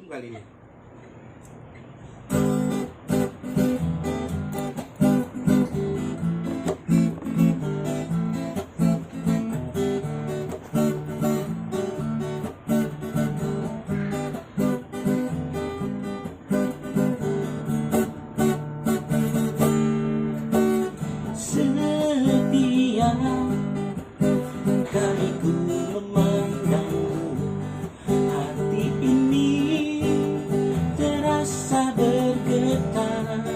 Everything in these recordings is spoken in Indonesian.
kali ini. Setia kali ku memandangmu, hati ini terasa bergetar.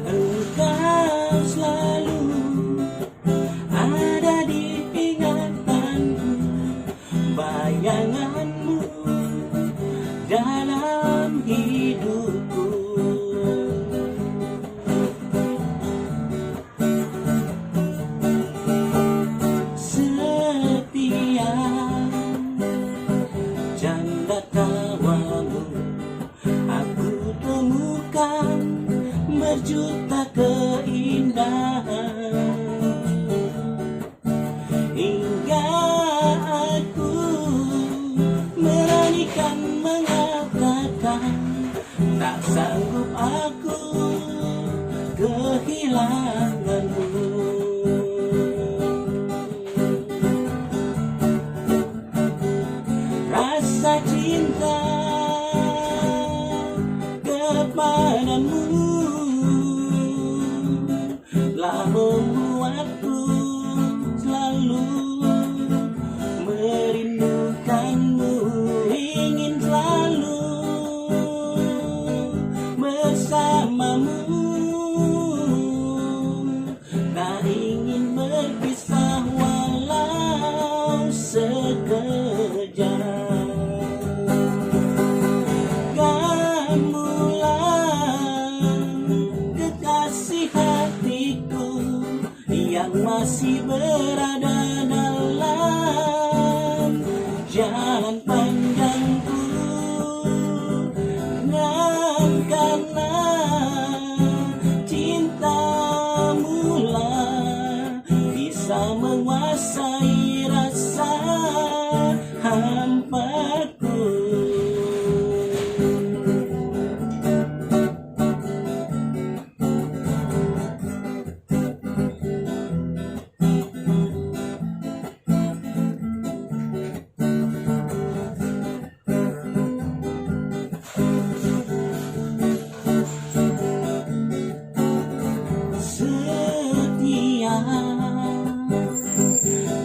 Engkau selalu ada di ingatanku, bayanganmu dalam hidupku. Janda tawamu aku temukan berjuta keindahan, hingga aku beranikan mengatakan tak sanggup aku kehilanganmu. Rasa cinta kepadamu telah membuatku selalu merindukanmu, ingin selalu bersamamu, tak ingin berpisah walau sekejap. Yang masih berada dalam jalan panjangku, dan karena cintamu lah bisa menguasai rasa hampaku.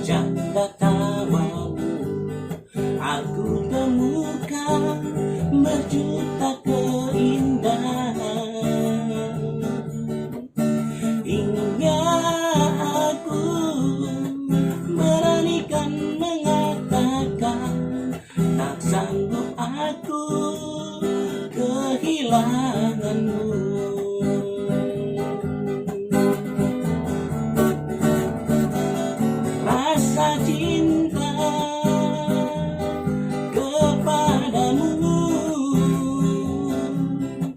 Janda tawamu aku temukan berjuta keindahan, hingga aku beranikan mengatakan tak sanggup aku kehilanganmu. Rasa cinta kepadamu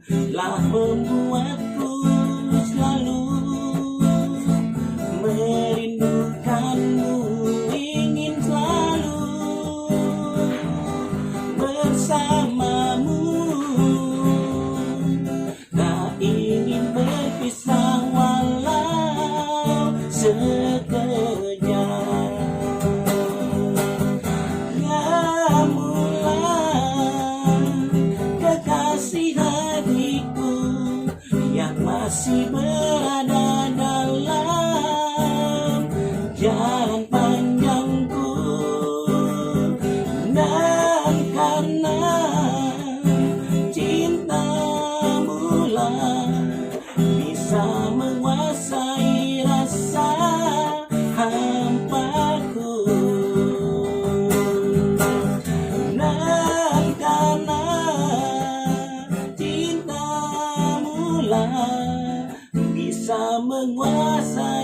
telah membuatku selalu merindukanmu, ingin selalu bersamamu, tak ingin berpisah walau sekejap. Masih berada dalam jalan panjangku, dan karena cintamu lah bisa menguasai rasa hampaku, dan karena cintamu lah bisa menguasai